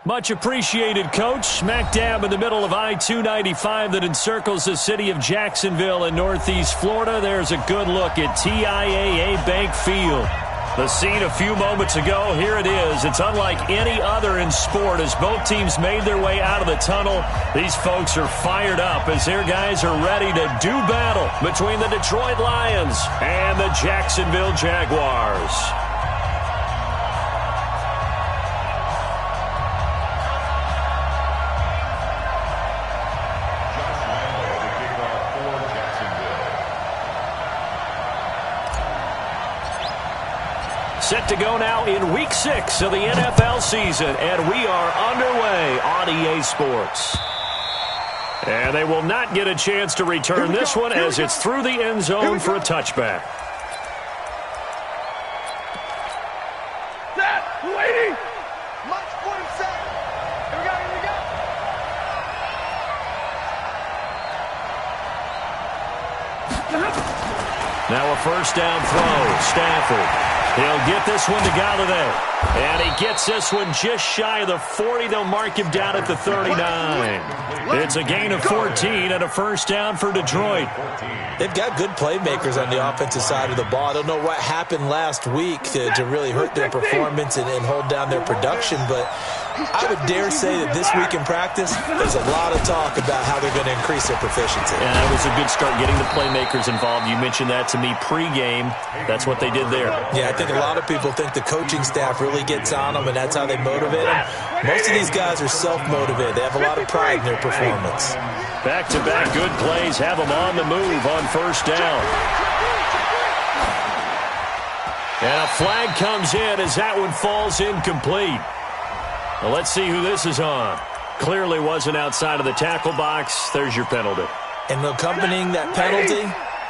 Much appreciated, Coach. Smack dab in the middle of I-295 that encircles the city of Jacksonville in Northeast Florida. There's a good look at TIAA Bank Field. The scene a few moments ago, here it is. It's unlike any other in sport as both teams made their way out of the tunnel. These folks are fired up as their guys are ready to do battle between the Detroit Lions and the Jacksonville Jaguars. Set to go now in Week 6 of the NFL season, and we are underway on EA Sports. And they will not get a chance to return this one as it's through the end zone for a touchback. Set, waiting. Much point set. Here we go, here we go. Now a first down throw, Stafford. He'll get this one to Galladay. And he gets this one just shy of the 40. They'll mark him down at the 39. It's a gain of 14 and a first down for Detroit. They've got good playmakers on the offensive side of the ball. I don't know what happened last week to really hurt their performance and hold down their production, but I would dare say that this week in practice, there's a lot of talk about how they're going to increase their proficiency. Yeah, it was a good start getting the playmakers involved. You mentioned that to me pregame. That's what they did there. Yeah, I think a lot of people think the coaching staff really gets on them, and that's how they motivate them. Most of these guys are self-motivated. They have a lot of pride in their performance. Back-to-back good plays have them on the move on first down. And a flag comes in as that one falls incomplete. Well, let's see who this is on. Clearly wasn't outside of the tackle box. There's your penalty. And accompanying that penalty,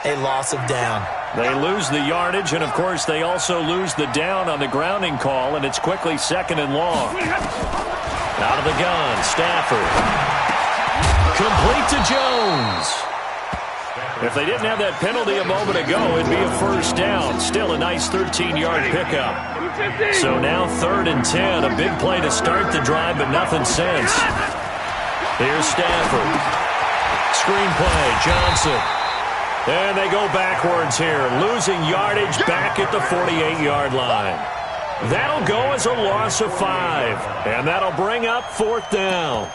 a loss of down. They lose the yardage, and, of course, they also lose the down on the grounding call, and it's quickly second and long. Out of the gun, Stafford. Complete to Jones. If they didn't have that penalty a moment ago, it'd be a first down. Still a nice 13-yard pickup. So now 3rd and 10. A big play to start the drive, but nothing since. Here's Stafford. Screen play, Johnson. And they go backwards here, losing yardage back at the 48-yard line. That'll go as a loss of 5, and that'll bring up 4th down.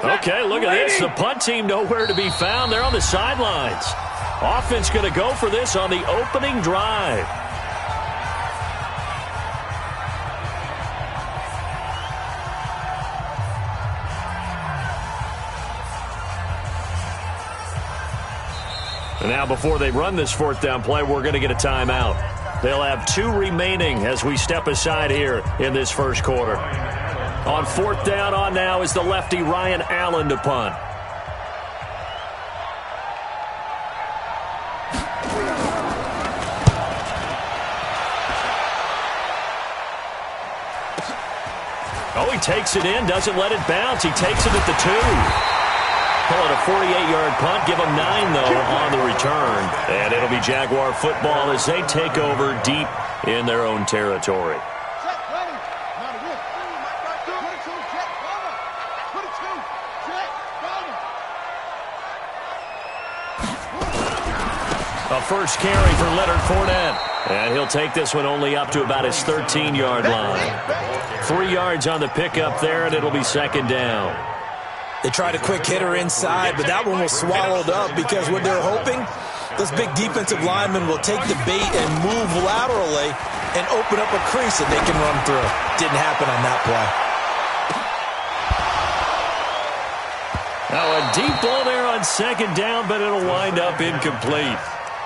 Okay, look at this. The punt team nowhere to be found. They're on the sidelines. Offense going to go for this on the opening drive. And now before they run this 4th down play, we're going to get a timeout. They'll have 2 remaining as we step aside here in this first quarter. On 4th down on now is the lefty Ryan Allen to punt. Oh, he takes it in, doesn't let it bounce. He takes it at the 2. Call it a 48-yard punt. Give them 9, though, on the return. And it'll be Jaguar football as they take over deep in their own territory. A first carry for Leonard Fournette. And he'll take this one only up to about his 13-yard line. 3 yards on the pickup there, and it'll be 2nd down. They tried a quick hitter inside, but that one was swallowed up because what they're hoping, those big defensive linemen will take the bait and move laterally and open up a crease that they can run through. Didn't happen on that play. Now a deep ball there on 2nd down, but it'll wind up incomplete.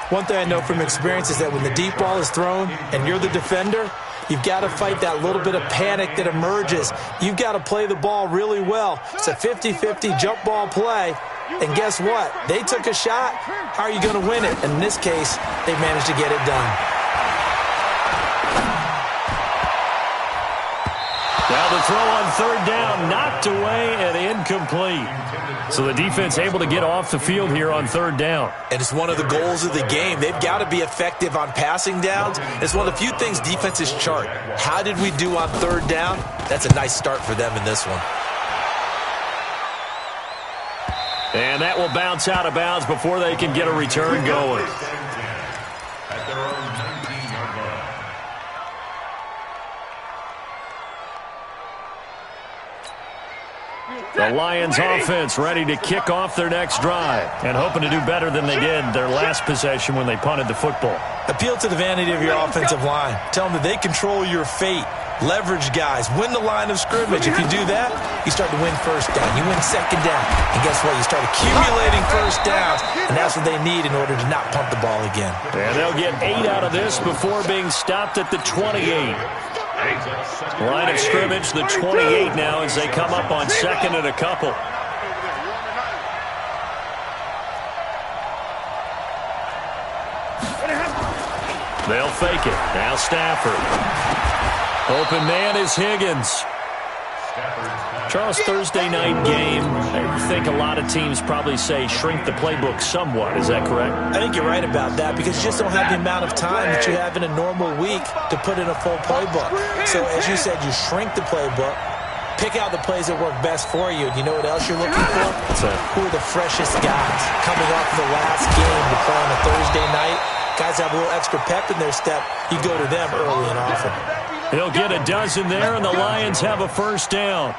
One thing I know from experience is that when the deep ball is thrown and you're the defender, you've got to fight that little bit of panic that emerges. You've got to play the ball really well. It's a 50-50 jump ball play. And guess what? They took a shot. How are you going to win it? And in this case, they managed to get it done. Now the throw on third down, knocked away and incomplete. So the defense able to get off the field here on third down. And it's one of the goals of the game. They've got to be effective on passing downs. It's one of the few things defenses chart. How did we do on third down? That's a nice start for them in this one. And that will bounce out of bounds before they can get a return going. The Lions offense ready to kick off their next drive and hoping to do better than they did their last possession when they punted the football. Appeal to the vanity of your offensive line. Tell them that they control your fate. Leverage guys. Win the line of scrimmage. If you do that, you start to win first down. You win second down. And guess what? You start accumulating first downs. And that's what they need in order to not punt the ball again. And they'll get 8 out of this before being stopped at the 28. Line of scrimmage, the 28 now as they come up on second and a couple. They'll fake it. Now Stafford. Open man is Higgins. Charles, Thursday night game, I think a lot of teams probably say shrink the playbook somewhat. Is that correct? I think you're right about that because you just don't have the amount of time that you have in a normal week to put in a full playbook. So as you said, you shrink the playbook, pick out the plays that work best for you. You know what else you're looking for? Who are the freshest guys coming off the last game to play on a Thursday night? Guys have a little extra pep in their step. You go to them early and often. He'll get a dozen there, and the Lions have a first down.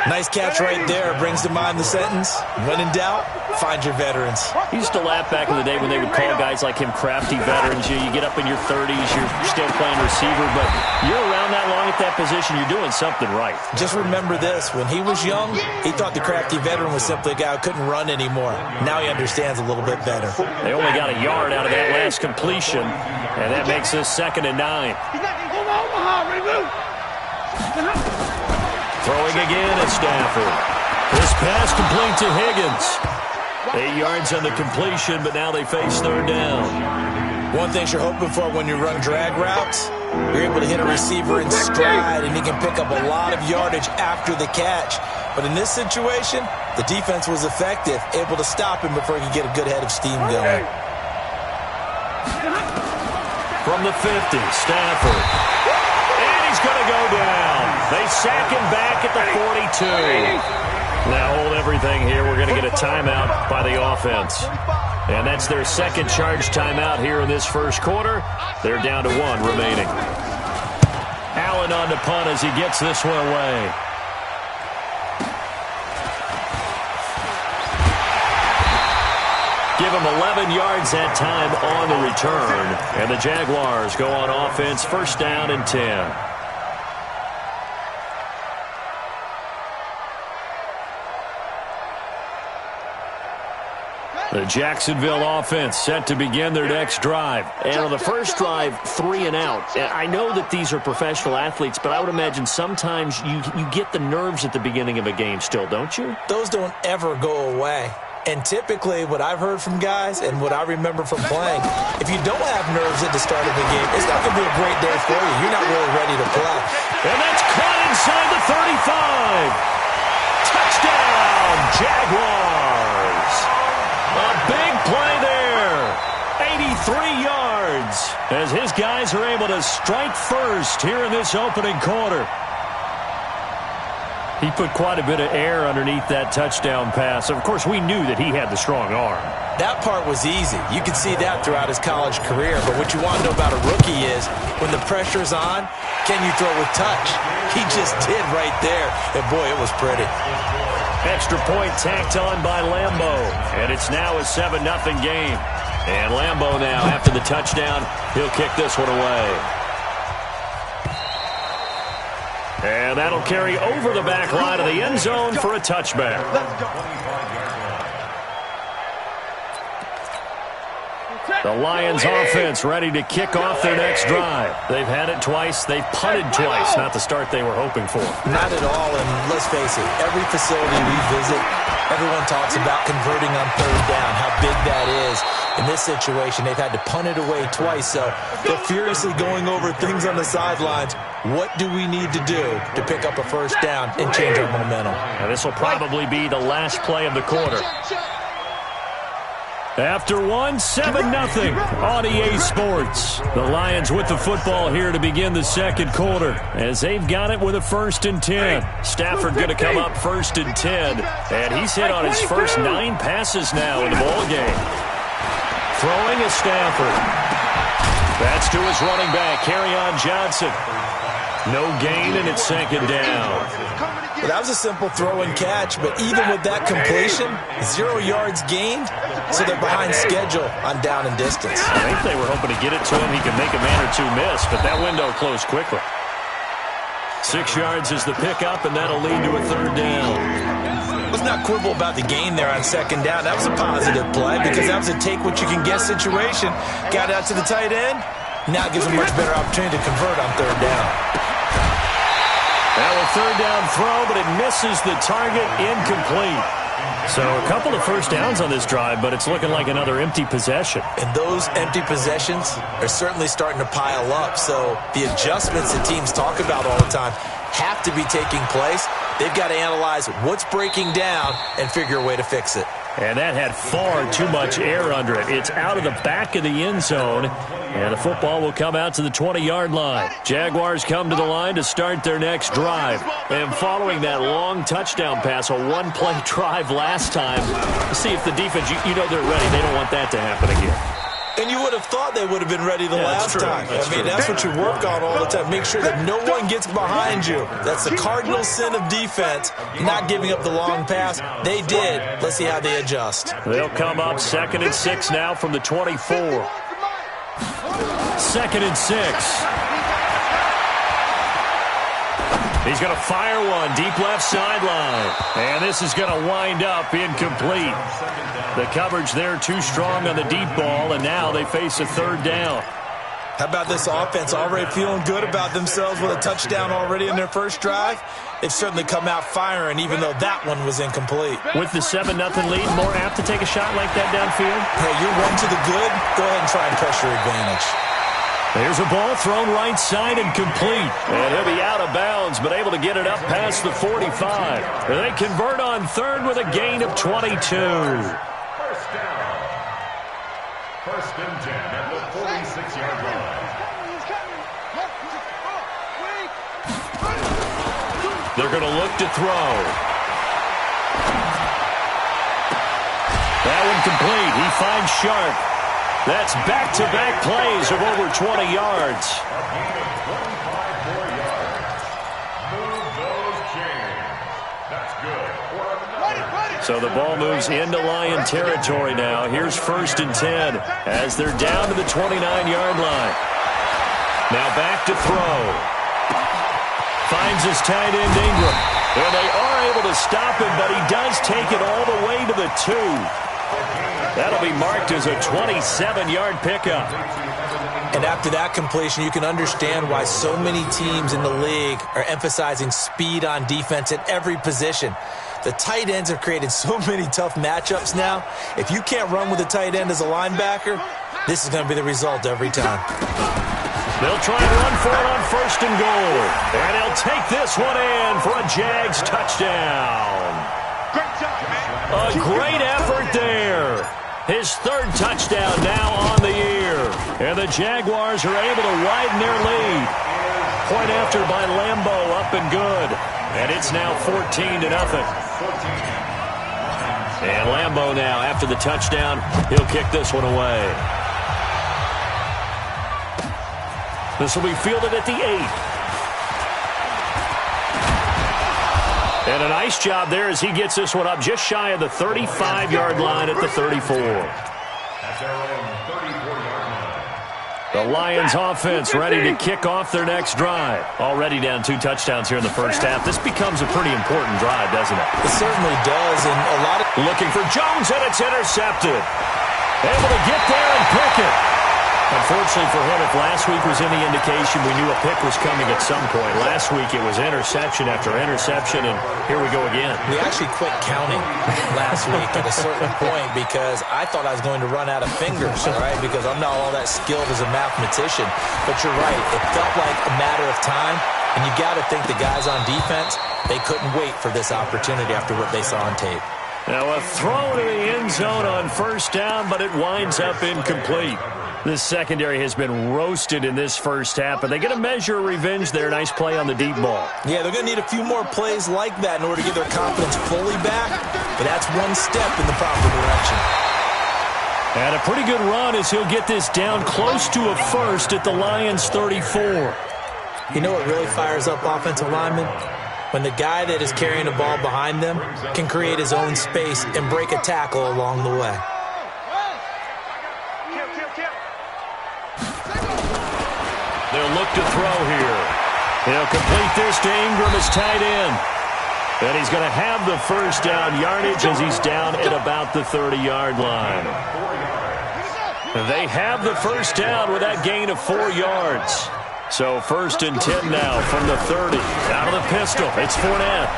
Nice catch right there. Brings to mind the sentence, when in doubt, find your veterans. He used to laugh back in the day when they would call guys like him crafty veterans. You get up in your 30s, you're still playing receiver, but you're around that long at that position, you're doing something right. Just remember this. When he was young, he thought the crafty veteran was simply a guy who couldn't run anymore. Now he understands a little bit better. They only got a yard out of that last completion, and that makes this 2nd and 9. Throwing again at Stafford. This pass complete to Higgins. 8 yards on the completion, but now they face third down. One thing you're hoping for when you run drag routes, you're able to hit a receiver in stride, and he can pick up a lot of yardage after the catch. But in this situation, the defense was effective, able to stop him before he could get a good head of steam going. From the 50, Stafford. And he's going to go down. They sack him back at the 42. Now hold everything here. We're going to get a timeout by the offense. And that's their second charge timeout here in this first quarter. They're down to 1 remaining. Allen on the punt as he gets this one away. Give him 11 yards that time on the return. And the Jaguars go on offense, first down and 10. The Jacksonville offense set to begin their next drive. And on the first drive, 3 and out. I know that these are professional athletes, but I would imagine sometimes you get the nerves at the beginning of a game still, don't you? Those don't ever go away. And typically, what I've heard from guys and what I remember from playing, if you don't have nerves at the start of the game, it's not going to be a great day for you. You're not really ready to play. And that's caught inside the 35. Touchdown, Jaguars. A big play there. 83 yards as his guys are able to strike first here in this opening quarter. He put quite a bit of air underneath that touchdown pass. Of course, we knew that he had the strong arm. That part was easy. You could see that throughout his college career. But what you want to know about a rookie is when the pressure's on, can you throw with touch? He just did right there. And, boy, it was pretty. Extra point tacked on by Lambo. And it's now a 7-0 game. And Lambo now, after the touchdown, he'll kick this one away. And that'll carry over the back line of the end zone for a touchback. The Lions offense ready to kick off their next drive. They've had it twice. They've punted twice. Not the start they were hoping for. Not at all. And let's face it, every facility we visit, everyone talks about converting on third down, how big that is. In this situation, they've had to punt it away twice, so they're furiously going over things on the sidelines. What do we need to do to pick up a first down and change our momentum? Now, this will probably be the last play of the quarter. After one, 7-0 on EA Sports. The Lions with the football here to begin the second quarter as they've got it with a 1st and 10. Stafford going to come up 1st and 10, and he's hit on his first 9 passes now in the ball game. Throwing is Stafford. That's to his running back, Kerryon Johnson. No gain, and it's 2nd down. Well, that was a simple throw and catch, but even with that completion, 0 yards gained, so they're behind schedule on down and distance. I think they were hoping to get it to him. He could make a man or two miss, but that window closed quickly. 6 yards is the pickup, and that'll lead to a 3rd down. Let's not quibble about the gain there on 2nd down. That was a positive play because that was a take-what-you-can-get situation. Got out to the tight end. Now it gives them a much better opportunity to convert on 3rd down. Now a 3rd down throw, but it misses the target, incomplete. So a couple of first downs on this drive, but it's looking like another empty possession. And those empty possessions are certainly starting to pile up. So the adjustments that teams talk about all the time have to be taking place. They've got to analyze what's breaking down and figure a way to fix it. And that had far too much air under it. It's out of the back of the end zone, and the football will come out to the 20-yard line. Jaguars come to the line to start their next drive. And following that long touchdown pass, a one-play drive last time, see if the defense, you know they're ready. They don't want that to happen again. And you would have thought they would have been ready the last time. That's what you work on all the time. Make sure that no one gets behind you. That's the cardinal sin of defense, not giving up the long pass. They did. Let's see how they adjust. They'll come up 2nd and 6 now from the 24. 2nd and 6. He's going to fire one deep left sideline. And this is going to wind up incomplete. The coverage there too strong on the deep ball, and now they face a 3rd down. How about this offense already feeling good about themselves with a touchdown already in their first drive? They've certainly come out firing, even though that one was incomplete. With the 7-0 lead, more apt to take a shot like that downfield? Hey, you're one to the good. Go ahead and try and press your advantage. There's a ball thrown right side and complete. And he'll be out of bounds, but able to get it up past the 45. They convert on 3rd with a gain of 22. First down. 1st and 10 at the 46-yard line. They're going to look to throw. That one complete. He finds Sharp. That's back-to-back plays of over 20 yards. So the ball moves into Lion territory now. Here's 1st and 10 as they're down to the 29-yard line. Now back to throw. Finds his tight end Ingram. And they are able to stop him, but he does take it all the way to the 2. That'll be marked as a 27-yard pickup. And after that completion, you can understand why so many teams in the league are emphasizing speed on defense at every position. The tight ends have created so many tough matchups now. If you can't run with a tight end as a linebacker, this is going to be the result every time. They'll try and run for it on 1st and goal. And he'll take this one in for a Jags touchdown. Great job, man. A great effort there. His 3rd touchdown now on the year. And the Jaguars are able to widen their lead. Point after by Lambeau, up and good. And it's now 14-0. And Lambeau now, after the touchdown, he'll kick this one away. This will be fielded at the 8. And a nice job there as he gets this one up just shy of the 35-yard line at the 34. The Lions offense ready to kick off their next drive. Already down 2 touchdowns here in the first half. This becomes a pretty important drive, doesn't it? It certainly does, and a lot of... Looking for Jones, and it's intercepted. Able to get there and pick it. Unfortunately for him, if last week was any indication, we knew a pick was coming at some point. Last week it was interception after interception, and here we go again. We actually quit counting last week at a certain point because I thought I was going to run out of fingers, all right, because I'm not all that skilled as a mathematician. But you're right. It felt like a matter of time, and you got to think the guys on defense, they couldn't wait for this opportunity after what they saw on tape. Now a throw to the end zone on first down, but it winds up incomplete. This secondary has been roasted in this first half, but they get a measure of revenge there. Nice play on the deep ball. Yeah, they're going to need a few more plays like that in order to get their confidence fully back, but that's one step in the proper direction. And a pretty good run as he'll get this down close to a first at the Lions' 34. You know what really fires up offensive linemen? When the guy that is carrying the ball behind them can create his own space and break a tackle along the way. They'll look to throw here. He'll complete this to Ingram as tight end. And he's going to have the first down yardage as he's down at about the 30-yard line. They have the first down with that gain of 4 yards. So first and 10 now from the 30. Out of the pistol, it's Fournette.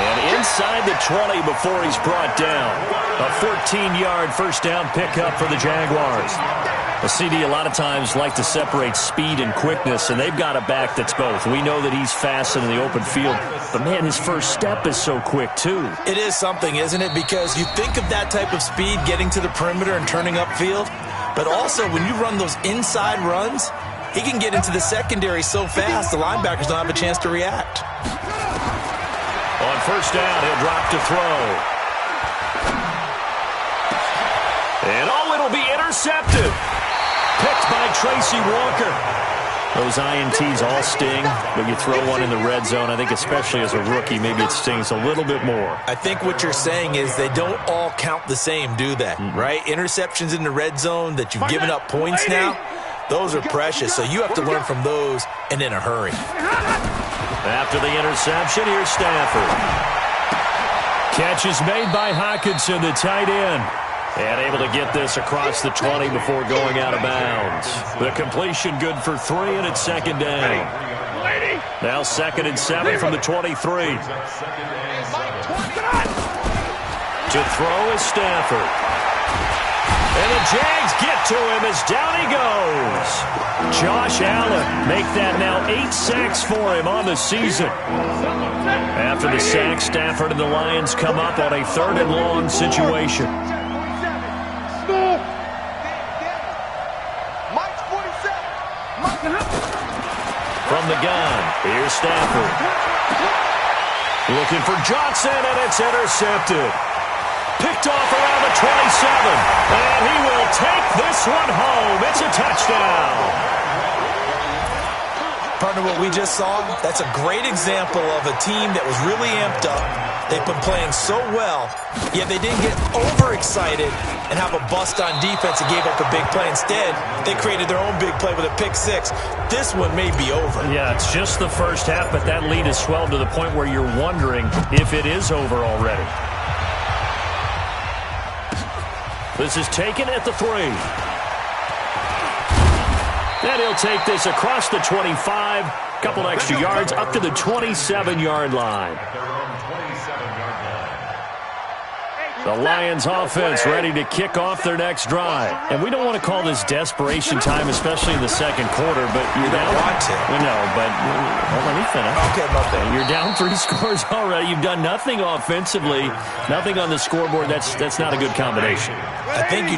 And inside the 20 before he's brought down. A 14-yard first down pickup for the Jaguars. The CD a lot of times like to separate speed and quickness, and they've got a back that's both. We know that he's fast in the open field, but, man, his first step is so quick, too. It is something, isn't it? Because you think of that type of speed getting to the perimeter and turning upfield, but also when you run those inside runs, he can get into the secondary so fast the linebackers don't have a chance to react. On first down, he'll drop to throw. And, it'll be intercepted. Picked by Tracy Walker. Those INTs all sting, but you throw one in the red zone, I think especially as a rookie, maybe it stings a little bit more. I think what you're saying is they don't all count the same, do they? Right? Interceptions in the red zone that you've given up points now, those are precious, so you have to learn from those and in a hurry. After the interception, here's Stafford. Catch is made by Hockenson, the tight end. And able to get this across the 20 before going out of bounds. The completion good for 3, and it's second down. Now second and 7 from the 23. To throw is Stafford. And the Jags get to him as down he goes. Josh Allen make that now 8 sacks for him on the season. After the sack, Stafford and the Lions come up on a 3rd and long situation. From the gun, here's Stafford. Looking for Johnson, and it's intercepted. Picked off around the 27. And he will take this one home. It's a touchdown. Partner, what we just saw, that's a great example of a team that was really amped up. They've been playing so well, yet they didn't get overexcited and have a bust on defense and gave up a big play. Instead, they created their own big play with a pick 6. This one may be over. Yeah, it's just the first half, but that lead has swelled to the point where you're wondering if it is over already. This is taken at the 3. And he'll take this across the 25. Couple extra yards up to the 27-yard line. The Lions offense ready to kick off their next drive. And we don't want to call this desperation time, especially in the second quarter, but you're down. Want to. No, but let me finish. Okay, my bad. You're down 3 scores already. You've done nothing offensively, nothing on the scoreboard. That's not a good combination. I think you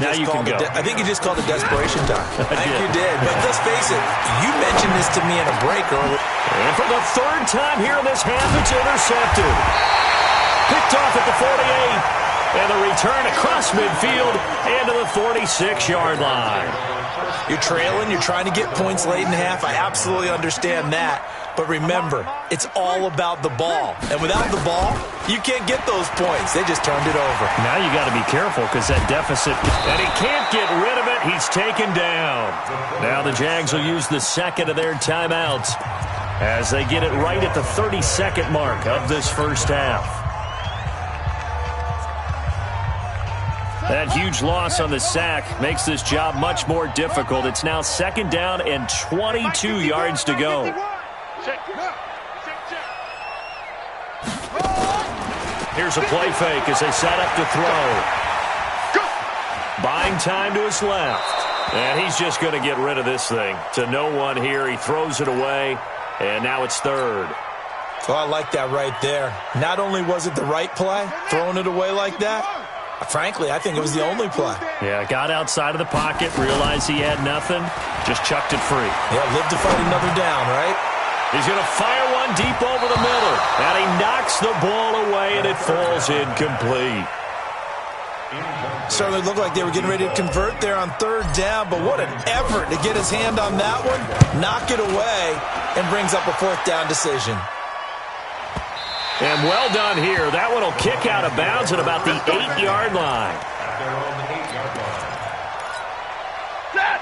just called it desperation time. I think you did. But let's face it, you mentioned this to me in a break earlier. And for the 3rd time here in this half, it's intercepted. Picked off at the 48. And the return across midfield and to the 46-yard line. You're trailing. You're trying to get points late in the half. I absolutely understand that. But remember, it's all about the ball. And without the ball, you can't get those points. They just turned it over. Now you got to be careful because that deficit, and he can't get rid of it. He's taken down. Now the Jags will use the second of their timeouts as they get it right at the 32nd mark of this first half. That huge loss on the sack makes this job much more difficult. It's now 2nd down and 22 yards to go. Here's a play fake as they set up to throw. Buying time to his left. And he's just going to get rid of this thing. To no one here. He throws it away. And now it's 3rd. Oh, I like that right there. Not only was it the right play, throwing it away like that, frankly, I think it was the only play. Yeah, got outside of the pocket, realized he had nothing, just chucked it free. Yeah, live to fight another down, right? He's going to fire one deep over the middle. And he knocks the ball away, and it falls incomplete. Certainly looked like they were getting ready to convert there on 3rd down, but what an effort to get his hand on that one, knock it away, and brings up a 4th down decision. And well done here. That one will kick out of bounds at about the 8-yard line.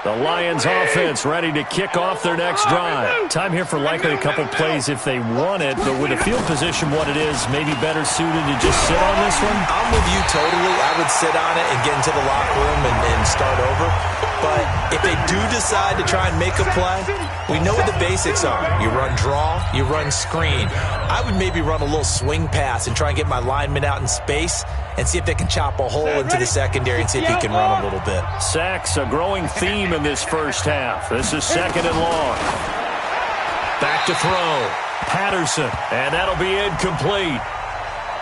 The Lions offense ready to kick off their next drive. Time here for likely a couple plays if they want it, but with the field position what it is, maybe better suited to just sit on this one? I'm with you totally. I would sit on it and get into the locker room and start over. But if they do decide to try and make a play, we know what the basics are. You run draw, you run screen. I would maybe run a little swing pass and try and get my lineman out in space and see if they can chop a hole into the secondary and see if he can run a little bit. Sacks, a growing theme in this first half. This is 2nd and long. Back to throw. Patterson, and that'll be incomplete.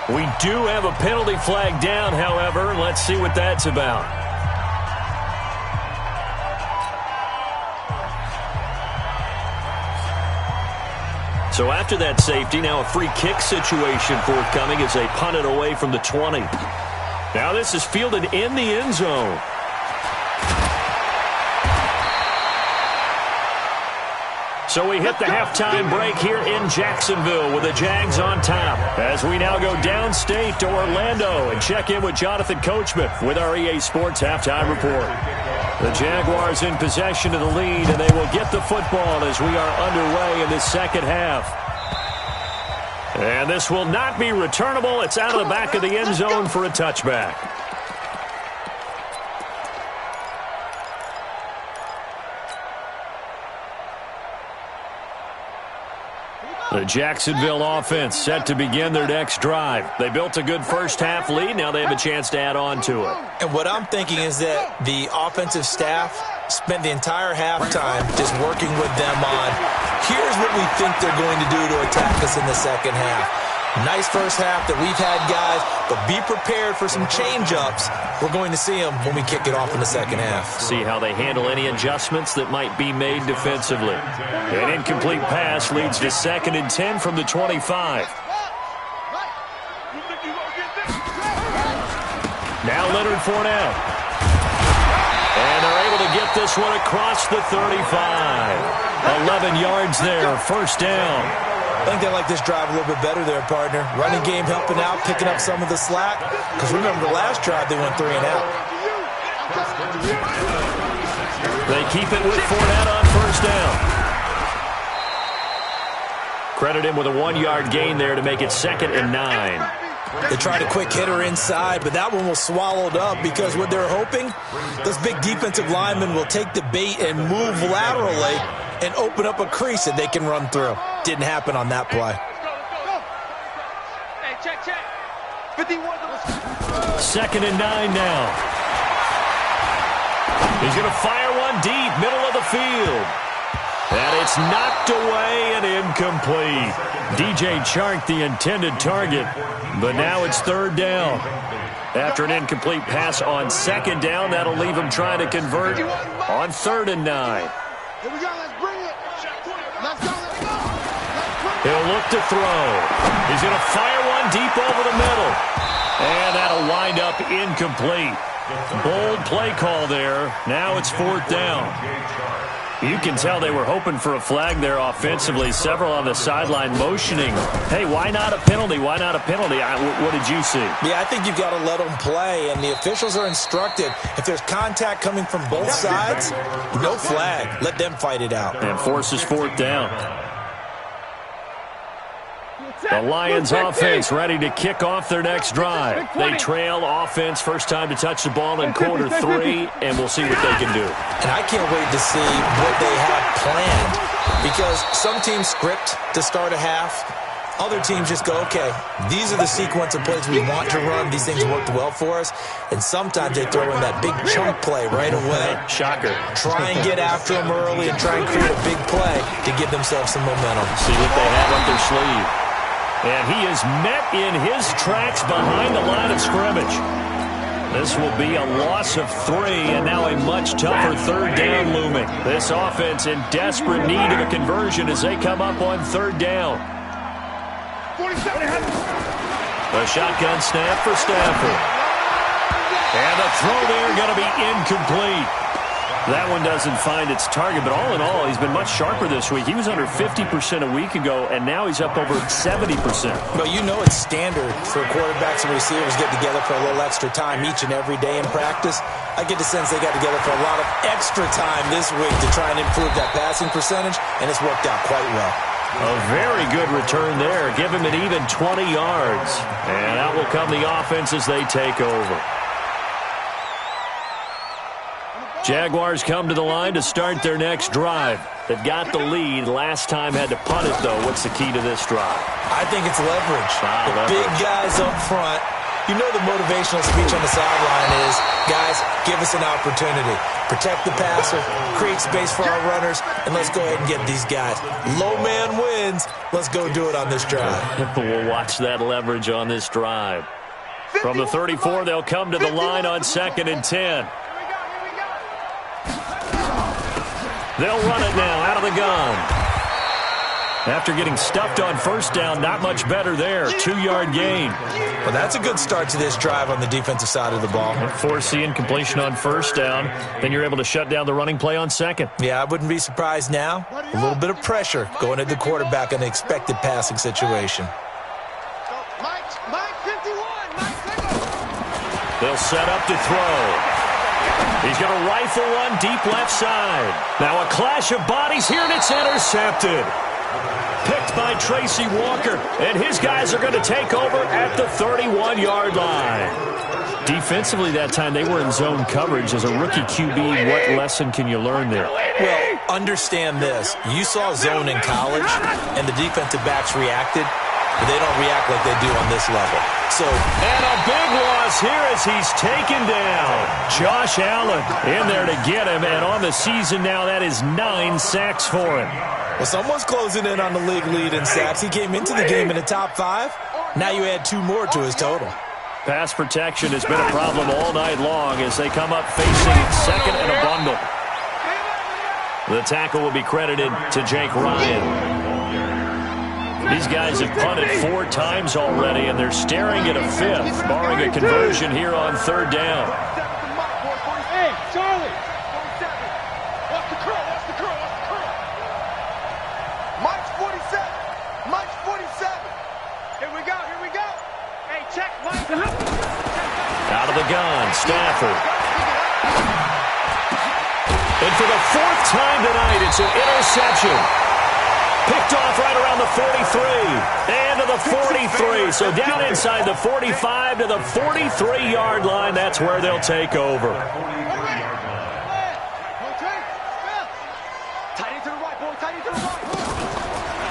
We do have a penalty flag down, however. Let's see what that's about. So after that safety, now a free kick situation forthcoming as they punt it away from the 20. Now this is fielded in the end zone. So we hit the halftime break here in Jacksonville with the Jags on top. As we now go downstate to Orlando and check in with Jonathan Coachman with our EA Sports Halftime Report. The Jaguars in possession of the lead, and they will get the football as we are underway in this second half. And this will not be returnable. It's out of the back of the end zone for a touchback. The Jacksonville offense set to begin their next drive. They built a good first half lead. Now they have a chance to add on to it. And what I'm thinking is that the offensive staff spent the entire halftime just working with them on, here's what we think they're going to do to attack us in the second half. Nice first half that we've had, guys, but be prepared for some change-ups. We're going to see them when we kick it off in the second half. See how they handle any adjustments that might be made defensively. An incomplete pass leads to 2nd and 10 from the 25. Now Leonard Fournette. And they're able to get this one across the 35. 11 yards there, 1st down. I think they like this drive a little bit better there, partner. Running game helping out, picking up some of the slack. Because remember, the last drive they went 3 and out. They keep it with Fournette on 1st down. Credit him with a 1-yard gain there to make it 2nd and 9. They tried a quick hitter inside, but that one was swallowed up because what they're hoping, those big defensive linemen will take the bait and move laterally and open up a crease that they can run through. Didn't happen on that play. Hey, check. 51. 2nd and 9 now. He's going to fire one deep, middle of the field. And it's knocked away and incomplete. DJ Chark, the intended target, but now it's 3rd down. After an incomplete pass on 2nd down, that'll leave him trying to convert on 3rd and 9. Here we go, let's bring it. Let's go. He'll look to throw. He's going to fire one deep over the middle. And that'll wind up incomplete. Bold play call there. Now it's 4th down. You can tell they were hoping for a flag there offensively. Several on the sideline motioning. Hey, why not a penalty? Why not a penalty? What did you see? Yeah, I think you've got to let them play, and the officials are instructed. If there's contact coming from both sides, no flag. Let them fight it out. And forces 4th down. The Lions offense ready to kick off their next drive. They trail offense first time to touch the ball in quarter 3, and we'll see what they can do. And I can't wait to see what they have planned, because some teams script to start a half. Other teams just go, okay, these are the sequence of plays we want to run. These things worked well for us. And sometimes they throw in that big chunk play right away. Shocker. Try and get after them early and try and create a big play to give themselves some momentum. See what they have up their sleeve. And he is met in his tracks behind the line of scrimmage. This will be a loss of 3, and now a much tougher third down looming. This offense in desperate need of a conversion as they come up on third down. The shotgun snap for Stafford. And the throw there going to be incomplete. That one doesn't find its target, but all in all, he's been much sharper this week. He was under 50% a week ago, and now he's up over 70%. But you know it's standard for quarterbacks and receivers get together for a little extra time each and every day in practice. I get the sense they got together for a lot of extra time this week to try and improve that passing percentage, and it's worked out quite well. A very good return there. Give him an even 20 yards. And out will come the offense as they take over. Jaguars come to the line to start their next drive. They've got the lead. Last time had to punt it, though. What's the key to this drive? I think it's leverage. The big guys up front. You know the motivational speech on the sideline is, guys, give us an opportunity. Protect the passer, create space for our runners, and let's go ahead and get these guys. Low man wins. Let's go do it on this drive. We'll watch that leverage on this drive. From the 34, they'll come to the line on 2nd and 10. They'll run it now out of the gun. After getting stuffed on first down, not much better there. 2-yard gain. Well, that's a good start to this drive on the defensive side of the ball. Force the incompletion on first down. Then you're able to shut down the running play on 2nd. Yeah, I wouldn't be surprised now. A little bit of pressure going at the quarterback in an expected passing situation. They'll set up to throw. He's going to rifle one deep left side. Now a clash of bodies here, and it's intercepted. Picked by Tracy Walker, and his guys are going to take over at the 31-yard line. Defensively that time, they were in zone coverage. As a rookie QB, what lesson can you learn there? Well, understand this. You saw zone in college, and the defensive backs reacted, but they don't react like they do on this level. And a big loss here as he's taken down. Josh Allen in there to get him, and on the season now, that is 9 sacks for him. Well, someone's closing in on the league lead in sacks. He came into the game in the top 5. Now you add 2 more to his total. Pass protection has been a problem all night long as they come up facing 2nd and a bundle. The tackle will be credited to Jake Ryan. These guys have punted 4 times already, and they're staring at a 5th, barring a conversion here on 3rd down. Hey, Charlie! Watch the curl, watch the curl, watch the curl. Mike's 47. Mike's 47. Here we go, here we go. Hey, check, Mike. Out of the gun, Stafford. And for the 4th time tonight, it's an interception. Picked off right around the 43 and to the 43. So down inside the 45 to the 43-yard line. That's where they'll take over.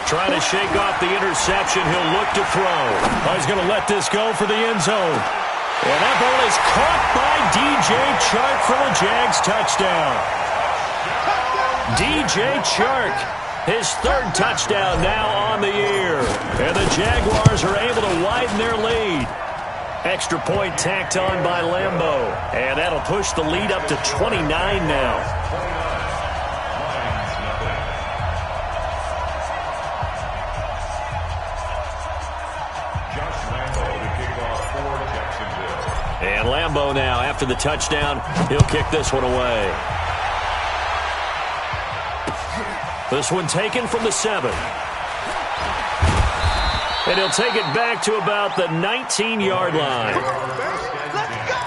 Trying to shake off the interception. He'll look to throw. He's going to let this go for the end zone. And that ball is caught by DJ Chark for the Jags touchdown. DJ Chark. His 3rd touchdown now on the year. And the Jaguars are able to widen their lead. Extra point tacked on by Lambeau. And that'll push the lead up to 29 now. And Lambeau now, after the touchdown, he'll kick this one away. This one taken from the 7. And he'll take it back to about the 19-yard line. Let's go!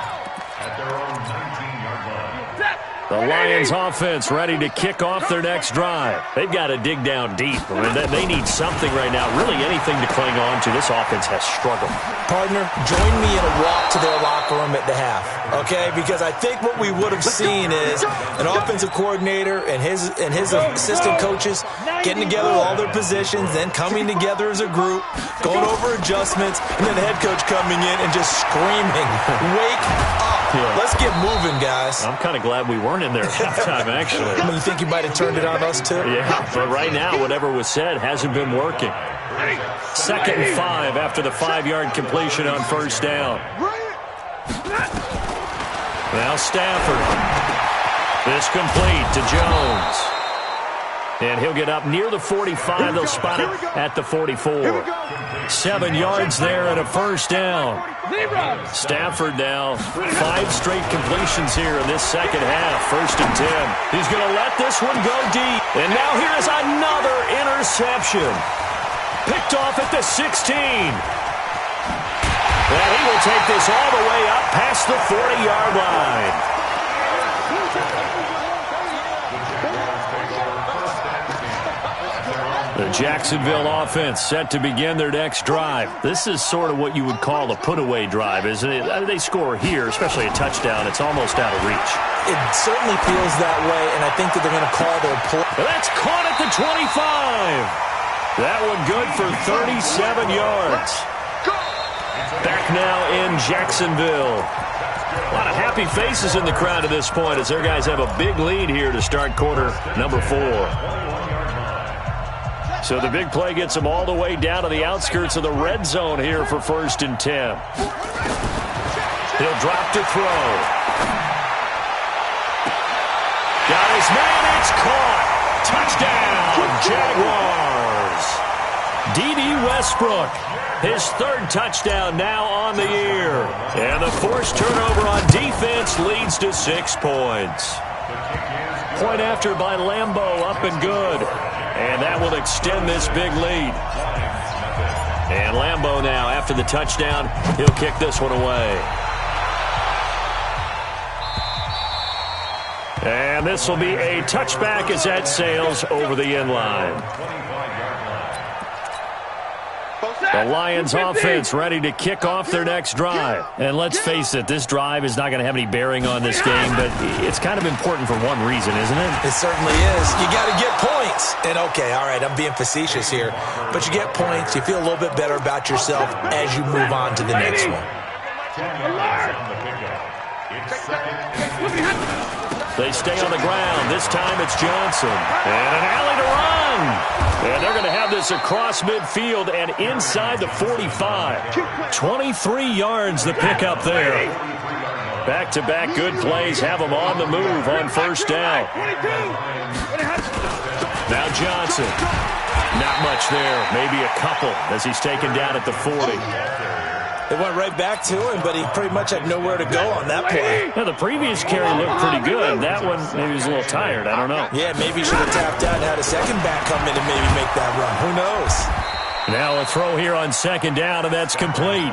At their own 19-yard line. The Lions offense ready to kick off their next drive. They've got to dig down deep. I mean, they need something right now, really anything to cling on to. This offense has struggled. Partner, join me in a walk to their locker room at the half, okay? Because I think what we would have seen is an offensive coordinator and his assistant coaches getting together all their positions, then coming together as a group, going over adjustments, and then the head coach coming in and just screaming, "Wake up. Yeah. Let's get moving, guys." I'm kind of glad we weren't in there at halftime, actually. I mean, you think you might have turned it on us, too? Yeah, but right now, whatever was said hasn't been working. 2nd and 5 after the 5-yard completion on first down. Now Stafford. This complete to Jones. And he'll get up near the 45. They'll spot it at the 44. 7 yards there and a first down. Stafford now 5 straight completions here in this second half. 1st and 10. He's going to let this one go deep. And now here's another interception. Picked off at the 16. And he will take this all the way up past the 40-yard line. The Jacksonville offense set to begin their next drive. This is sort of what you would call a put-away drive, isn't it? They score here, especially a touchdown. It's almost out of reach. It certainly feels that way, and I think that they're going to call their play. That's caught at the 25. That one good for 37 yards. Back now in Jacksonville. A lot of happy faces in the crowd at this point as their guys have a big lead here to start quarter number 4. So the big play gets them all the way down to the outskirts of the red zone here for 1st and 10. He'll drop to throw. Got his man, it's caught. Touchdown, Jaguars. D.D. Westbrook, his 3rd touchdown now on the year. And the forced turnover on defense leads to 6 points. Point after by Lambeau, up and good. And that will extend this big lead. And Lambeau now, after the touchdown, he'll kick this one away. And this will be a touchback as that sails over the end line. The Lions offense ready to kick off their next drive. And let's face it, this drive is not going to have any bearing on this game, but it's kind of important for one reason, isn't it? It certainly is. You got to get points. And okay, all right, I'm being facetious here, but you get points, you feel a little bit better about yourself as you move on to the next one. They stay on the ground. This time it's Johnson. And an alley to run. And they're going to have this across midfield and inside the 45. 23 yards the pickup there. Back-to-back good plays have them on the move on first down. Now Johnson. Not much there. Maybe a couple as he's taken down at the 40. They went right back to him, but he pretty much had nowhere to go on that play. Yeah, the previous carry looked pretty good. That one, maybe he was a little tired. I don't know. Yeah, maybe he should have tapped out and had a second back come in and maybe make that run. Who knows? Now a throw here on 2nd down, and that's complete.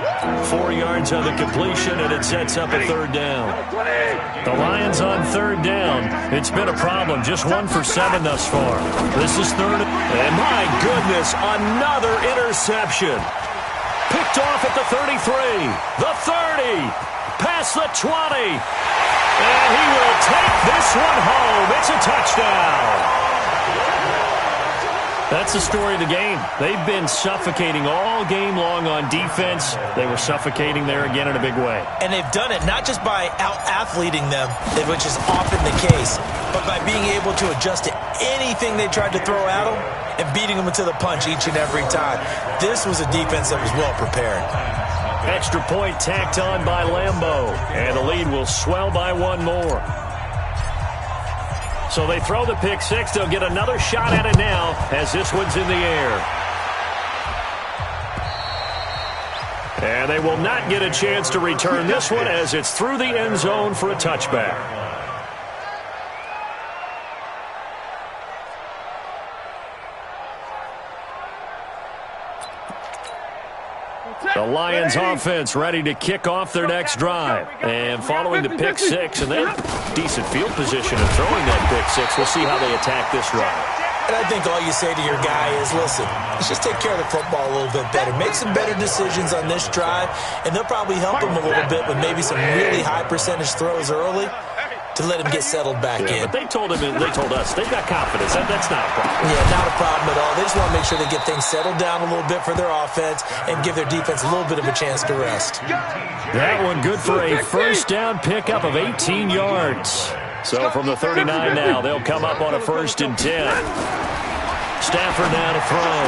4 yards on the completion, and it sets up a 3rd down. The Lions on 3rd down. It's been a problem. Just 1 for 7 thus far. This is 3rd. And my goodness, another interception. Picked off at the 33, the 30, past the 20. And he will take this one home. It's a touchdown. That's the story of the game. They've been suffocating all game long on defense. They were suffocating there again in a big way. And they've done it not just by out-athleting them, which is often the case, but by being able to adjust to anything they tried to throw at them and beating them into the punch each and every time. This was a defense that was well prepared. Extra point tacked on by Lambeau. And the lead will swell by 1 more. So they throw the pick 6. They'll get another shot at it now as this one's in the air. And they will not get a chance to return this one as it's through the end zone for a touchback. The Lions offense ready to kick off their next drive. And following the pick six, and they're decent field position of throwing that pick six. We'll see how they attack this drive. And I think all you say to your guy is, listen, let's just take care of the football a little bit better. Make some better decisions on this drive, and they'll probably help him a little bit with maybe some really high percentage throws early to let him get settled back in. But they told us they've got confidence. That's not a problem. Yeah, not a problem at all. They just want to make sure they get things settled down a little bit for their offense and give their defense a little bit of a chance to rest. That one good for a first down pickup of 18 yards. So from the 39 now, they'll come up on a 1st and 10. Stafford now to throw.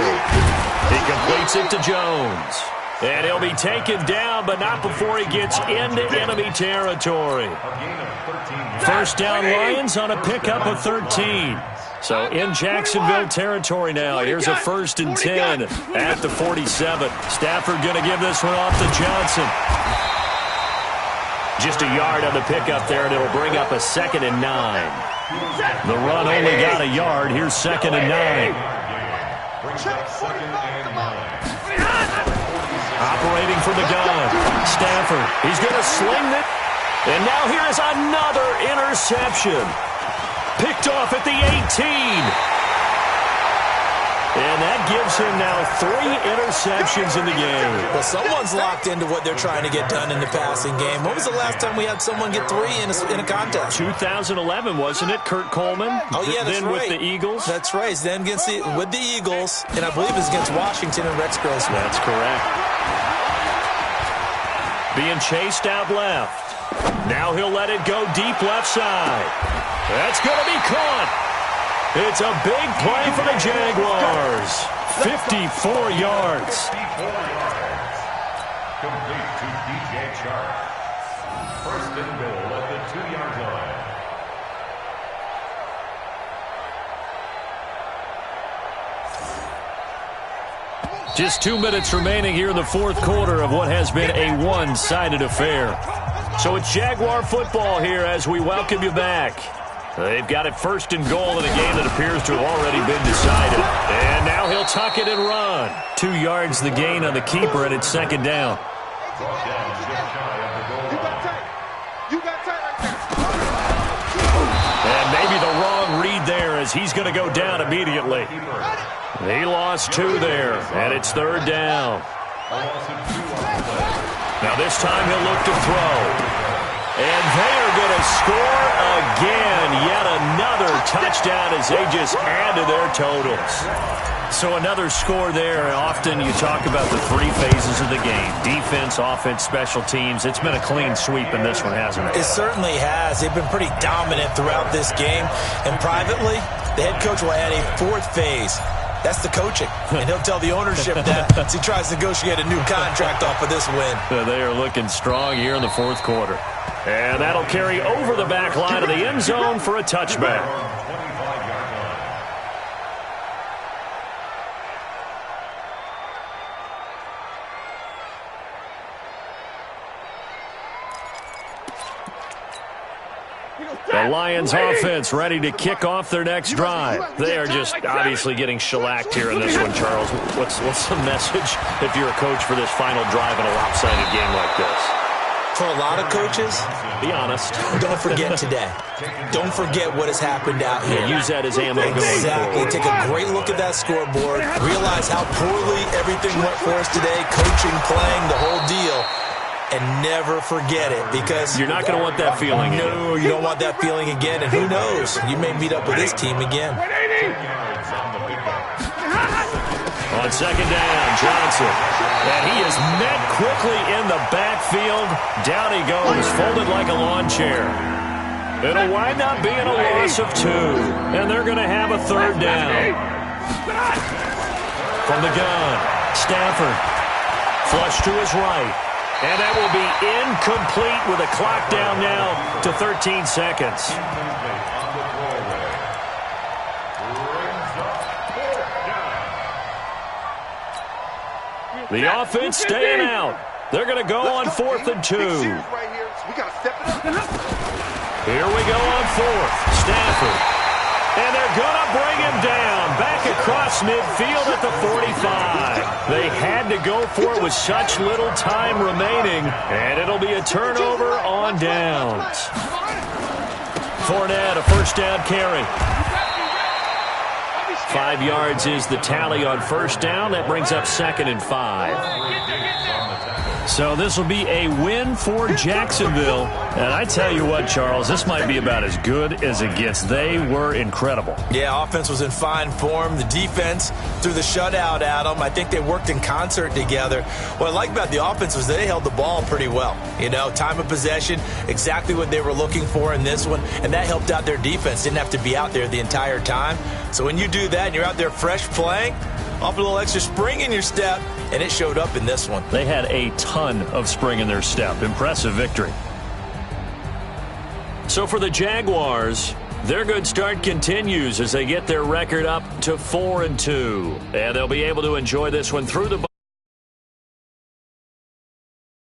He completes it to Jones. And he'll be taken down, but not before he gets into enemy territory. First down Lions on a pickup of 13. So in Jacksonville territory now. Here's a 1st and 10 at the 47. Stafford going to give this one off to Johnson. Just a yard on the pickup there, and it'll bring up a 2nd and 9. The run only got a yard. Here's 2nd and 9. Operating from the gun. Stafford. He's going to sling it. And now here's another interception. Picked off at the 18. And that gives him now 3 interceptions in the game. Well, someone's locked into what they're trying to get done in the passing game. When was the last time we had someone get 3 in a contest? 2011, wasn't it? Kurt Coleman. Oh, yeah, that's then right. With the Eagles. That's right. Then with the Eagles, and I believe it's against Washington and Rex Grossman. That's correct. Being chased out left. Now he'll let it go deep left side. That's going to be caught. It's a big play for the Jaguars. 54 yards. Complete to DJ Chark. 1st and goal at the 2-yard line. Just 2 minutes remaining here in the 4th quarter of what has been a one-sided affair. So it's Jaguar football here as we welcome you back. They've got it 1st and goal in a game that appears to have already been decided. And now he'll tuck it and run. 2 yards the gain on the keeper, and it's 2nd down. And maybe the wrong read there as he's going to go down immediately. He lost 2 there, and it's 3rd down. Now this time he'll look to throw. And they are going to score again. Yet another touchdown as they just add to their totals. So another score there. Often you talk about the 3 phases of the game. Defense, offense, special teams. It's been a clean sweep in this one, hasn't it? It certainly has. They've been pretty dominant throughout this game. And privately, the head coach will add a 4th phase. That's the coaching. And he'll tell the ownership that as he tries to negotiate a new contract off of this win. They are looking strong here in the 4th quarter. And that'll carry over the back line of the end zone for a touchback. The Lions offense ready to kick off their next drive. They are just obviously getting shellacked here in this one, Charles. What's the message if you're a coach for this final drive in a lopsided game like this? For a lot of coaches, be honest. Don't forget today. Don't forget what has happened out here. Yeah, use that as ammo going forward. Exactly. Take a great look at that scoreboard. Realize how poorly everything went for us today. Coaching, playing, the whole deal. And never forget it, because you're not going to want that feeling again. No, you don't want that feeling again. And who knows? You may meet up with this team again. On 2nd down, Johnson. And he is met quickly in the backfield. Down he goes, folded like a lawn chair. It'll wind up being a loss of 2. And they're going to have a 3rd down. From the gun, Stafford. Flush to his right. And that will be incomplete with a clock down now to 13 seconds. The offense staying out. They're going to go on 4th and 2. Here we go on 4th. Stafford. And they're going to bring him down. Back across across midfield at the 45. They had to go for it with such little time remaining, and it'll be a turnover on downs. Fournette, a first down carry. 5 yards is the tally on first down. That brings up 2nd and 5. So this will be a win for Jacksonville. And I tell you what, Charles, this might be about as good as it gets. They were incredible. Yeah, offense was in fine form. The defense threw the shutout at them. I think they worked in concert together. What I like about the offense was they held the ball pretty well. You know, time of possession, exactly what they were looking for in this one. And that helped out their defense. Didn't have to be out there the entire time. So when you do that and you're out there fresh playing, off a little extra spring in your step, and it showed up in this one. They had a ton of spring in their step. Impressive victory. So for the Jaguars, their good start continues as they get their record up to 4-2. And they'll be able to enjoy this one through the